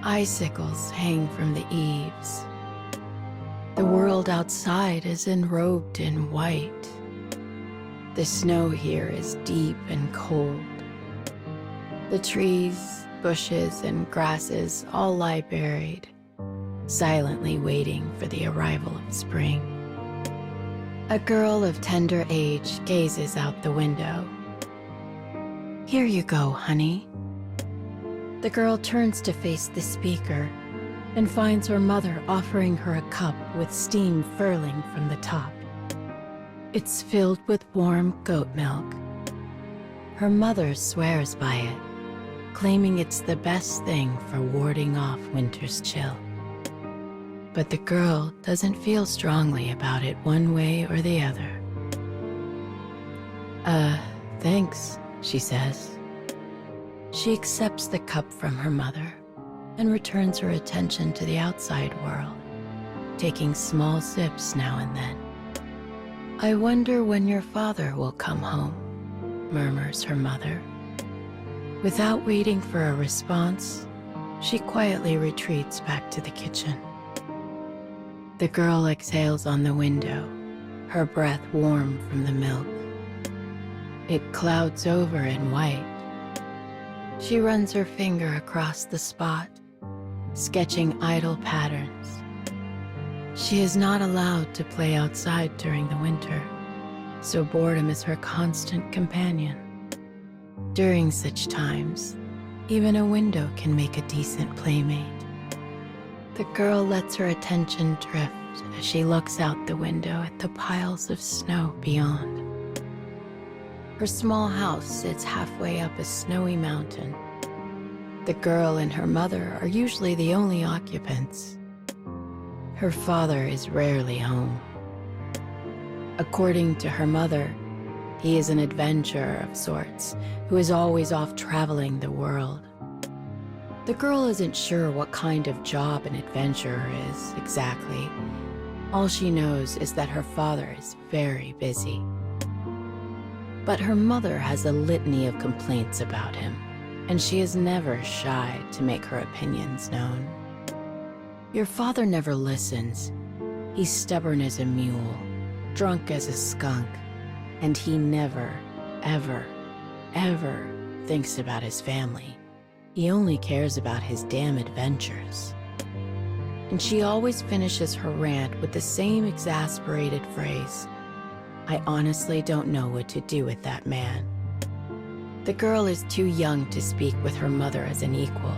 Icicles hang from the eaves. The world outside is enrobed in white. The snow here is deep and cold. The trees, bushes, and grasses all lie buried, silently waiting for the arrival of spring. A girl of tender age gazes out the window. "Here you go, honey." The girl turns to face the speaker and finds her mother offering her a cup with steam furling from the top. It's filled with warm goat milk. Her mother swears by it, claiming it's the best thing for warding off winter's chill. But the girl doesn't feel strongly about it one way or the other. Thanks," she says. She accepts the cup from her mother and returns her attention to the outside world, taking small sips now and then. "I wonder when your father will come home," murmurs her mother. Without waiting for a response, she quietly retreats back to the kitchen. The girl exhales on the window, her breath warm from the milk. It clouds over in white. She runs her finger across the spot, sketching idle patterns. She is not allowed to play outside during the winter, so boredom is her constant companion. During such times, even a window can make a decent playmate. The girl lets her attention drift as she looks out the window at the piles of snow beyond. Her small house sits halfway up a snowy mountain. The girl and her mother are usually the only occupants. Her father is rarely home. According to her mother, he is an adventurer of sorts who is always off traveling the world. The girl isn't sure what kind of job an adventurer is exactly. All she knows is that her father is very busy. But her mother has a litany of complaints about him, and she is never shy to make her opinions known. "Your father never listens. He's stubborn as a mule, drunk as a skunk, and he never, ever, ever thinks about his family. He only cares about his damn adventures." And she always finishes her rant with the same exasperated phrase, "I honestly don't know what to do with that man." The girl is too young to speak with her mother as an equal.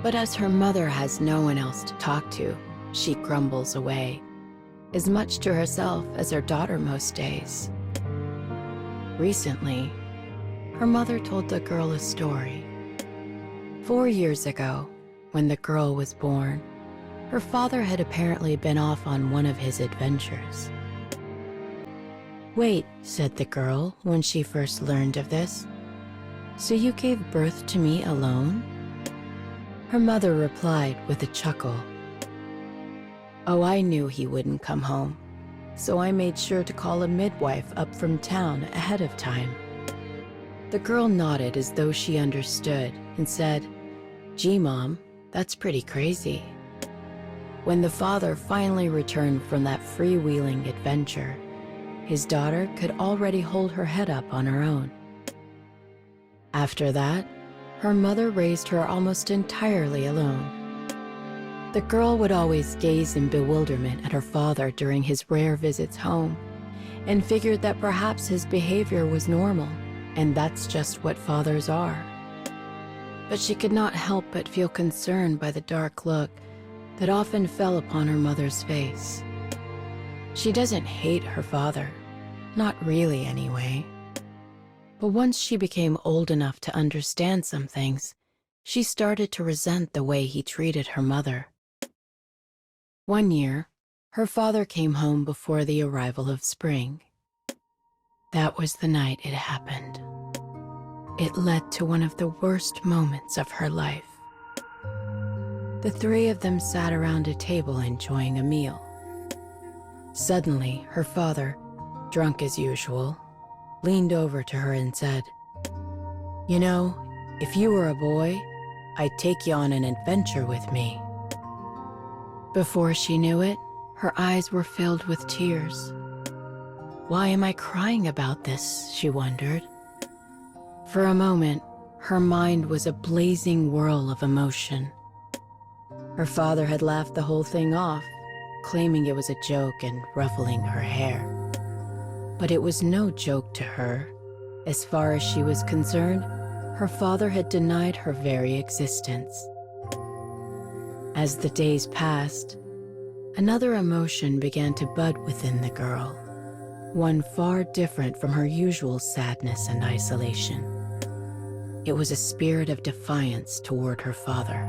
But as her mother has no one else to talk to, she grumbles away, as much to herself as her daughter most days. Recently, her mother told the girl a story. 4 years ago, when the girl was born, her father had apparently been off on one of his adventures. "Wait," said the girl when she first learned of this. "So you gave birth to me alone?" Her mother replied with a chuckle, "Oh, I knew he wouldn't come home, so I made sure to call a midwife up from town ahead of time." The girl nodded as though she understood and said, "Gee, Mom, that's pretty crazy." When the father finally returned from that freewheeling adventure, his daughter could already hold her head up on her own. After that, her mother raised her almost entirely alone. The girl would always gaze in bewilderment at her father during his rare visits home, and figured that perhaps his behavior was normal, and that's just what fathers are. But she could not help but feel concerned by the dark look that often fell upon her mother's face. She doesn't hate her father, not really anyway. But once she became old enough to understand some things, she started to resent the way he treated her mother. One year, her father came home before the arrival of spring. That was the night it happened. It led to one of the worst moments of her life. The three of them sat around a table enjoying a meal. Suddenly, her father, drunk as usual, leaned over to her and said, "You know, if you were a boy, I'd take you on an adventure with me." Before she knew it, her eyes were filled with tears. Why am I crying about this, she wondered. For a moment, her mind was a blazing whirl of emotion. Her father had laughed the whole thing off, claiming it was a joke and ruffling her hair. But it was no joke to her. As far as she was concerned, her father had denied her very existence. As the days passed, another emotion began to bud within the girl, one far different from her usual sadness and isolation. It was a spirit of defiance toward her father.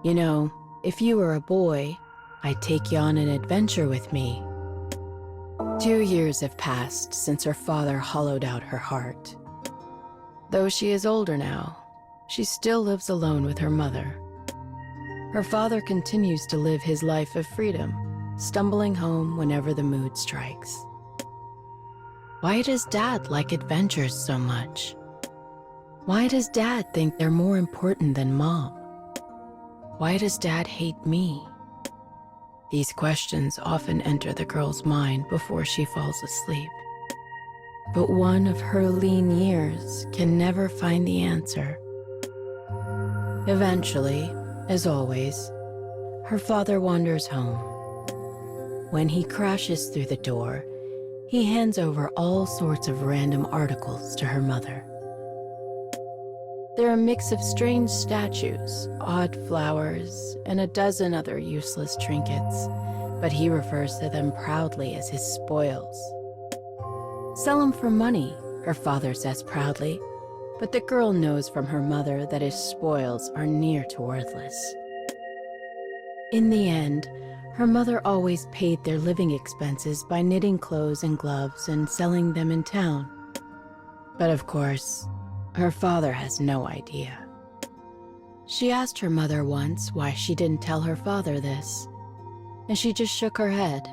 "You know, if you were a boy, I'd take you on an adventure with me." 2 years have passed since her father hollowed out her heart. Though she is older now, she still lives alone with her mother. Her father continues to live his life of freedom, stumbling home whenever the mood strikes. Why does Dad like adventures so much? Why does Dad think they're more important than Mom? Why does Dad hate me? These questions often enter the girl's mind before she falls asleep. But one of her lean years can never find the answer. Eventually, as always, her father wanders home. When he crashes through the door, he hands over all sorts of random articles to her mother. They're a mix of strange statues, odd flowers, and a dozen other useless trinkets, but he refers to them proudly as his spoils. "Sell them for money," her father says proudly, but the girl knows from her mother that his spoils are near to worthless. In the end, her mother always paid their living expenses by knitting clothes and gloves and selling them in town. But of course, her father has no idea. She asked her mother once why she didn't tell her father this, and she just shook her head.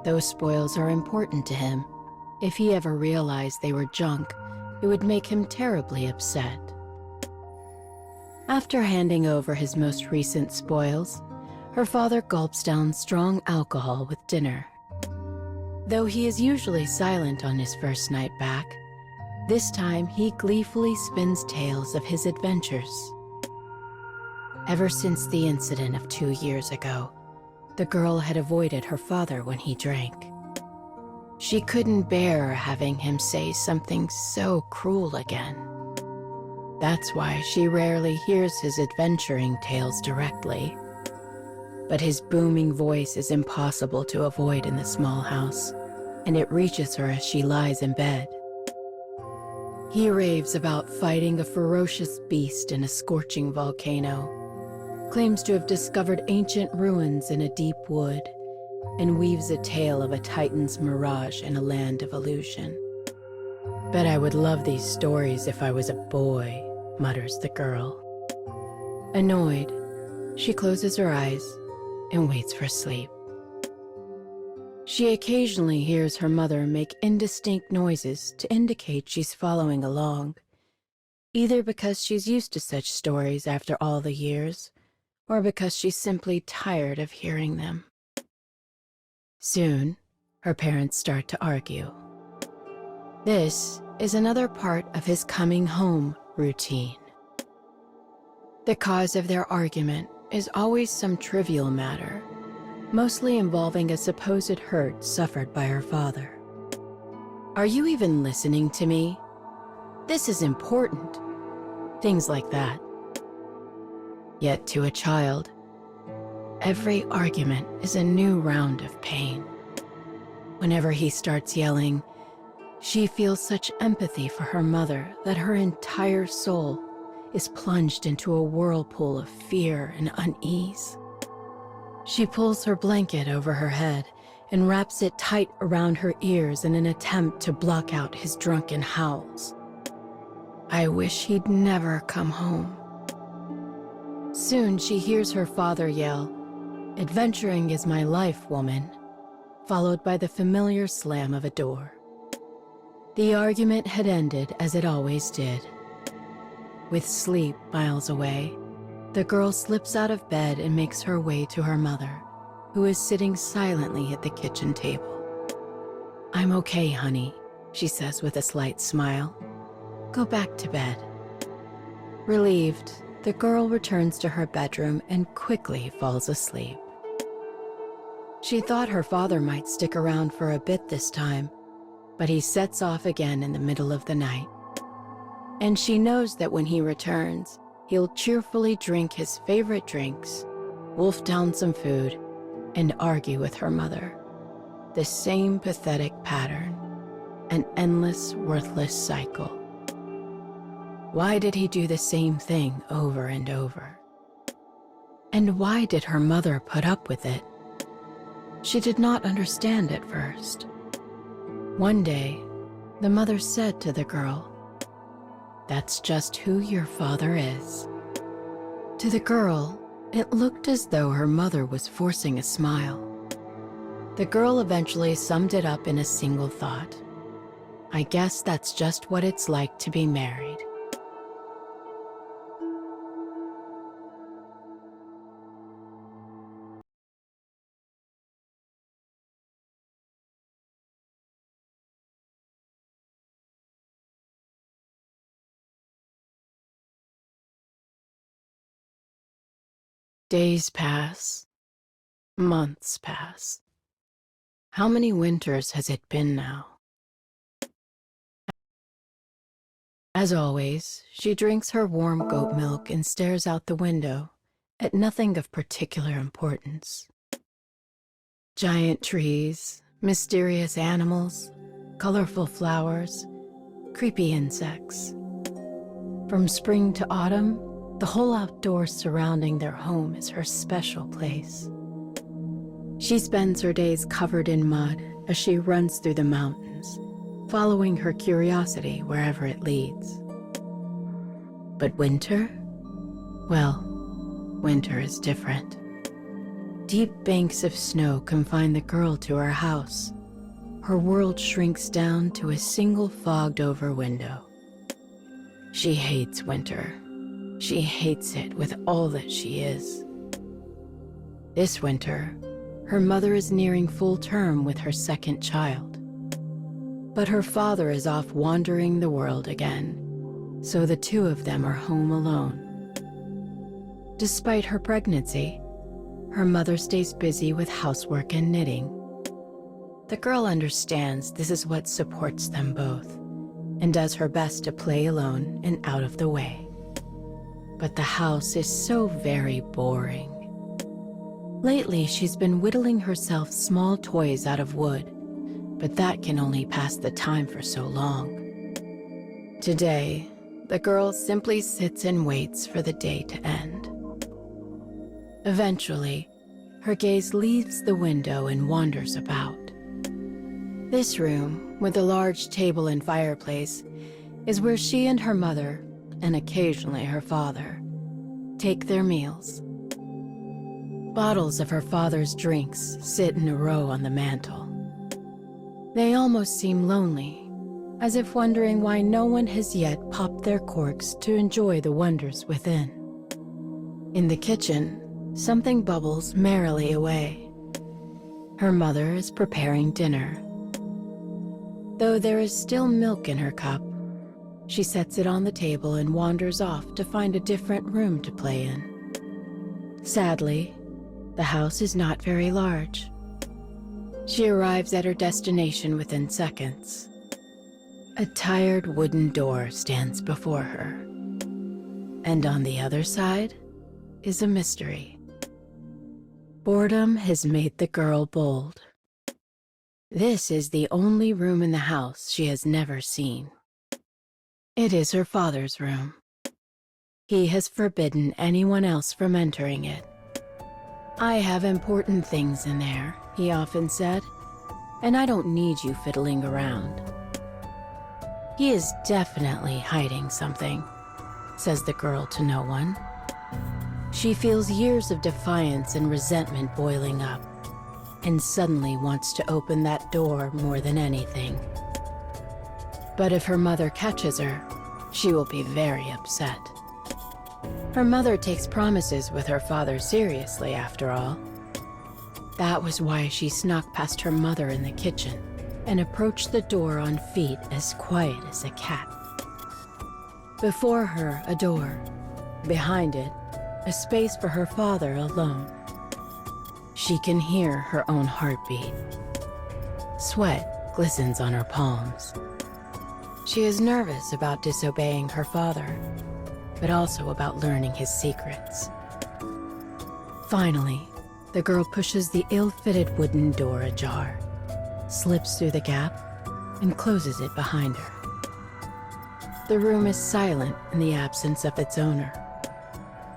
Those spoils are important to him. If he ever realized they were junk, it would make him terribly upset. After handing over his most recent spoils, her father gulps down strong alcohol with dinner. Though he is usually silent on his first night back, this time he gleefully spins tales of his adventures. Ever since the incident of 2 years ago, the girl had avoided her father when he drank. She couldn't bear having him say something so cruel again. That's why she rarely hears his adventuring tales directly. But his booming voice is impossible to avoid in the small house, and it reaches her as she lies in bed. He raves about fighting a ferocious beast in a scorching volcano, claims to have discovered ancient ruins in a deep wood, and weaves a tale of a titan's mirage in a land of illusion. "Bet I would love these stories if I was a boy," mutters the girl. Annoyed, she closes her eyes and waits for sleep. She occasionally hears her mother make indistinct noises to indicate she's following along, either because she's used to such stories after all the years, or because she's simply tired of hearing them. Soon, her parents start to argue. This is another part of his coming home routine. The cause of their argument is always some trivial matter, mostly involving a supposed hurt suffered by her father. "Are you even listening to me? This is important." Things like that. Yet to a child, every argument is a new round of pain. Whenever he starts yelling, she feels such empathy for her mother that her entire soul is plunged into a whirlpool of fear and unease. She pulls her blanket over her head and wraps it tight around her ears in an attempt to block out his drunken howls. I wish he'd never come home. Soon she hears her father yell, "Adventuring is my life, woman," followed by the familiar slam of a door. The argument had ended as it always did. With sleep miles away, the girl slips out of bed and makes her way to her mother, who is sitting silently at the kitchen table. "I'm okay, honey," she says with a slight smile. "Go back to bed." Relieved, the girl returns to her bedroom and quickly falls asleep. She thought her father might stick around for a bit this time, but he sets off again in the middle of the night. And she knows that when he returns, he'll cheerfully drink his favorite drinks, wolf down some food, and argue with her mother. The same pathetic pattern, an endless, worthless cycle. Why did he do the same thing over and over? And why did her mother put up with it? She did not understand at first. One day, the mother said to the girl, "That's just who your father is." To the girl, it looked as though her mother was forcing a smile. The girl eventually summed it up in a single thought. "I guess that's just what it's like to be married." Days pass. Months pass. How many winters has it been now? As always, she drinks her warm goat milk and stares out the window at nothing of particular importance. Giant trees, mysterious animals, colorful flowers, creepy insects. From spring to autumn, the whole outdoors surrounding their home is her special place. She spends her days covered in mud as she runs through the mountains, following her curiosity wherever it leads. But winter? Well, winter is different. Deep banks of snow confine the girl to her house. Her world shrinks down to a single fogged-over window. She hates winter. She hates it with all that she is. This winter, her mother is nearing full term with her second child. But her father is off wandering the world again, so the two of them are home alone. Despite her pregnancy, her mother stays busy with housework and knitting. The girl understands this is what supports them both, and does her best to play alone and out of the way. But the house is so very boring. Lately, she's been whittling herself small toys out of wood, but that can only pass the time for so long. Today, the girl simply sits and waits for the day to end. Eventually, her gaze leaves the window and wanders about. This room, with a large table and fireplace, is where she and her mother, and occasionally her father, take their meals. Bottles of her father's drinks sit in a row on the mantel. They almost seem lonely, as if wondering why no one has yet popped their corks to enjoy the wonders within. In the kitchen, something bubbles merrily away. Her mother is preparing dinner. Though there is still milk in her cup, she sets it on the table and wanders off to find a different room to play in. Sadly, the house is not very large. She arrives at her destination within seconds. A tired wooden door stands before her. And on the other side is a mystery. Boredom has made the girl bold. This is the only room in the house she has never seen. It is her father's room. He has forbidden anyone else from entering it. "I have important things in there," he often said. and I don't need you fiddling around." "He is definitely hiding something," says the girl to no one. She feels years of defiance and resentment boiling up, and suddenly wants to open that door more than anything. But if her mother catches her, she will be very upset. Her mother takes promises with her father seriously, after all. That was why she snuck past her mother in the kitchen and approached the door on feet as quiet as a cat. Before her, a door. Behind it, a space for her father alone. She can hear her own heartbeat. Sweat glistens on her palms. She is nervous about disobeying her father, but also about learning his secrets. Finally, the girl pushes the ill-fitted wooden door ajar, slips through the gap, and closes it behind her. The room is silent in the absence of its owner.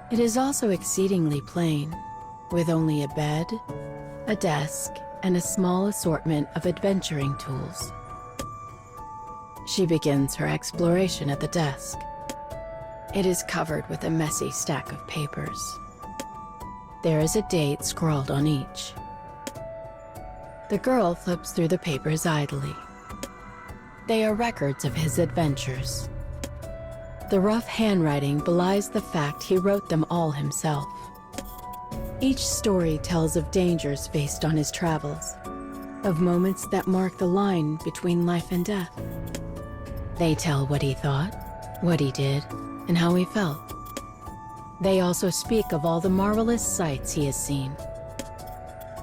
It is also exceedingly plain, with only a bed, a desk, and a small assortment of adventuring tools. She begins her exploration at the desk. It is covered with a messy stack of papers. There is a date scrawled on each. The girl flips through the papers idly. They are records of his adventures. The rough handwriting belies the fact he wrote them all himself. Each story tells of dangers faced on his travels, of moments that mark the line between life and death. They tell what he thought, what he did, and how he felt. They also speak of all the marvelous sights he has seen.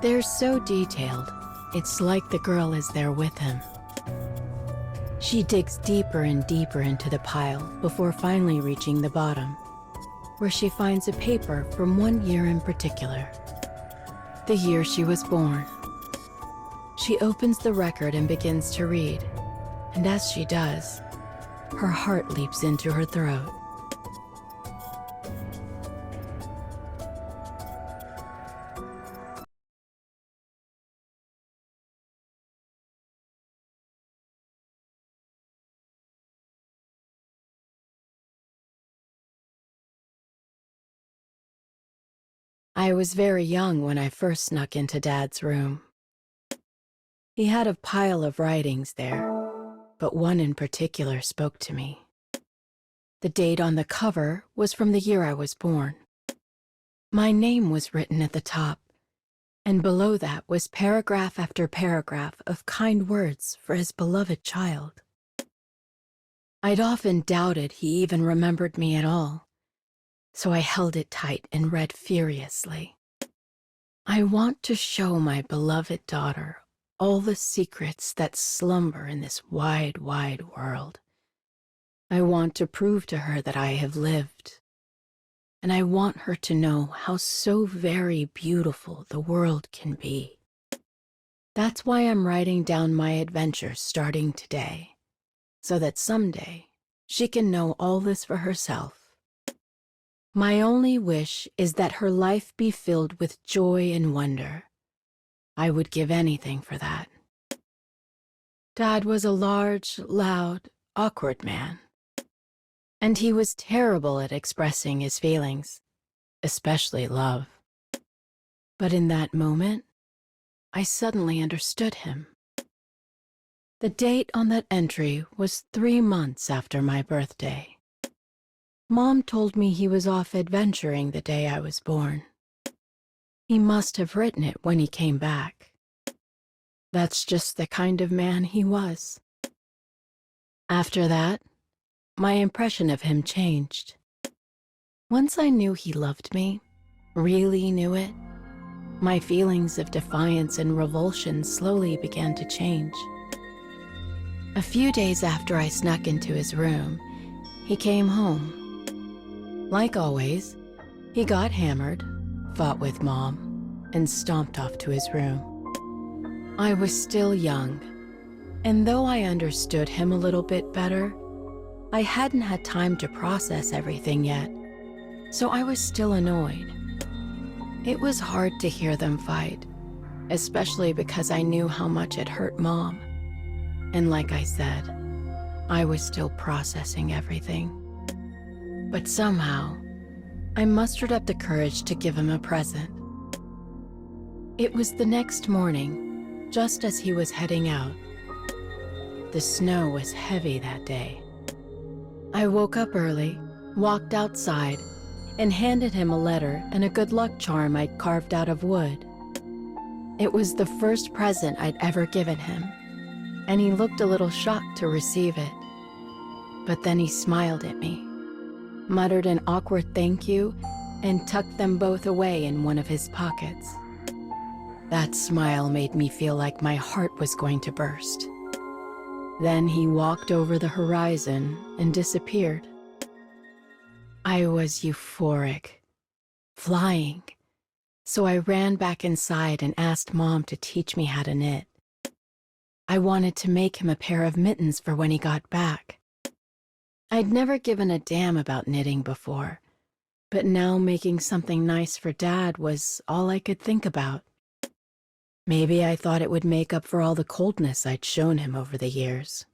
They're so detailed, it's like the girl is there with him. She digs deeper and deeper into the pile before finally reaching the bottom, where she finds a paper from one year in particular, the year she was born. She opens the record and begins to read, and as she does, her heart leaps into her throat. I was very young when I first snuck into Dad's room. He had a pile of writings there, but one in particular spoke to me. The date on the cover was from the year I was born. My name was written at the top, and below that was paragraph after paragraph of kind words for his beloved child. I'd often doubted he even remembered me at all, so I held it tight and read furiously. I want to show my beloved daughter all the secrets that slumber in this wide, wide world. I want to prove to her that I have lived, and I want her to know how so very beautiful the world can be. That's why I'm writing down my adventures starting today, so that someday she can know all this for herself. My only wish is that her life be filled with joy and wonder. I would give anything for that. Dad was a large, loud, awkward man, and he was terrible at expressing his feelings, especially love. But in that moment, I suddenly understood him. The date on that entry was 3 months after my birthday. Mom told me he was off adventuring the day I was born. He must have written it when he came back. That's just the kind of man he was. After that, my impression of him changed. Once I knew he loved me, really knew it, my feelings of defiance and revulsion slowly began to change. A few days after I snuck into his room, he came home. Like always, he got hammered, fought with Mom, and stomped off to his room. I was still young, and though I understood him a little bit better, I hadn't had time to process everything yet, so I was still annoyed. It was hard to hear them fight, especially because I knew how much it hurt Mom. And like I said, I was still processing everything. But somehow, I mustered up the courage to give him a present. It was the next morning, just as he was heading out. The snow was heavy that day. I woke up early, walked outside, and handed him a letter and a good luck charm I'd carved out of wood. It was the first present I'd ever given him, and he looked a little shocked to receive it. But then he smiled at me, muttered an awkward thank you, and tucked them both away in one of his pockets. That smile made me feel like my heart was going to burst. Then he walked over the horizon and disappeared. I was euphoric, flying, so I ran back inside and asked Mom to teach me how to knit. I wanted to make him a pair of mittens for when he got back. I'd never given a damn about knitting before, but now making something nice for Dad was all I could think about. Maybe I thought it would make up for all the coldness I'd shown him over the years.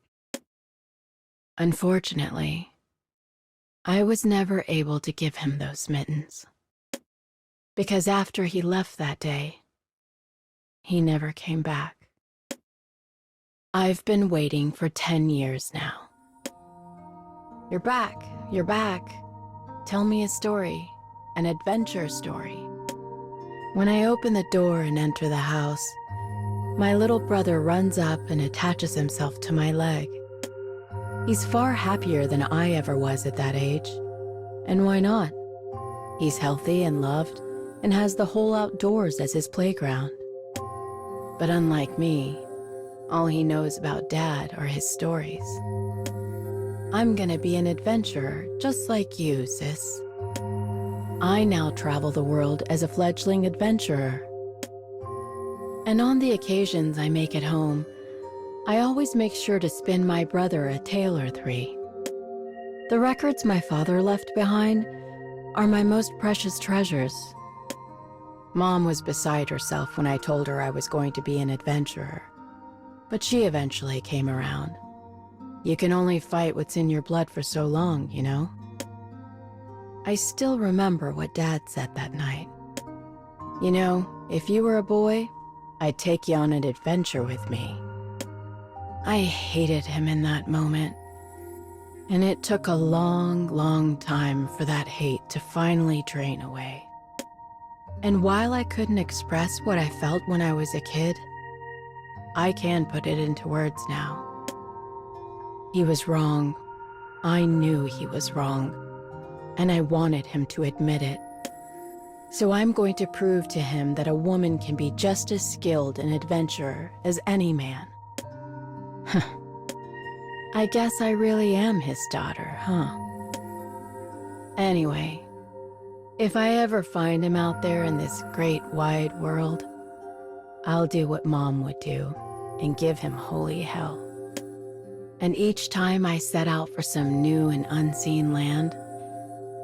Unfortunately, I was never able to give him those mittens. Because after he left that day, he never came back. I've been waiting for 10 years now. You're back, you're back. Tell me a story, an adventure story. When I open the door and enter the house, my little brother runs up and attaches himself to my leg. He's far happier than I ever was at that age. And why not? He's healthy and loved and has the whole outdoors as his playground. But unlike me, all he knows about Dad are his stories. I'm gonna be an adventurer just like you, sis. I now travel the world as a fledgling adventurer. And on the occasions I make it home, I always make sure to spin my brother a tale or three. The records my father left behind are my most precious treasures. Mom was beside herself when I told her I was going to be an adventurer, but she eventually came around. You can only fight what's in your blood for so long, you know? I still remember what Dad said that night. You know, if you were a boy, I'd take you on an adventure with me. I hated him in that moment, and it took a long, long time for that hate to finally drain away. And while I couldn't express what I felt when I was a kid, I can put it into words now. He was wrong. I knew he was wrong, and I wanted him to admit it. So I'm going to prove to him that a woman can be just as skilled an adventurer as any man. I guess I really am his daughter, huh? Anyway, if I ever find him out there in this great wide world, I'll do what Mom would do and give him holy hell. And each time I set out for some new and unseen land,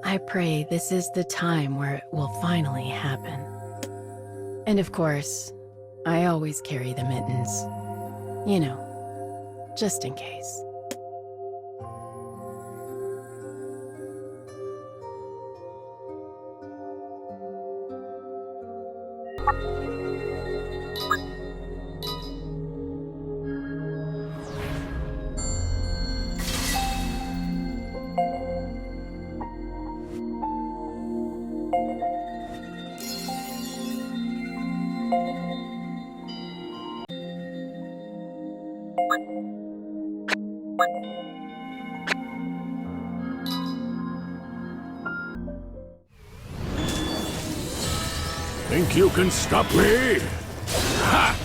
I pray this is the time where it will finally happen. And of course, I always carry the mittens. You know, just in case. Think you can stop me? Ha!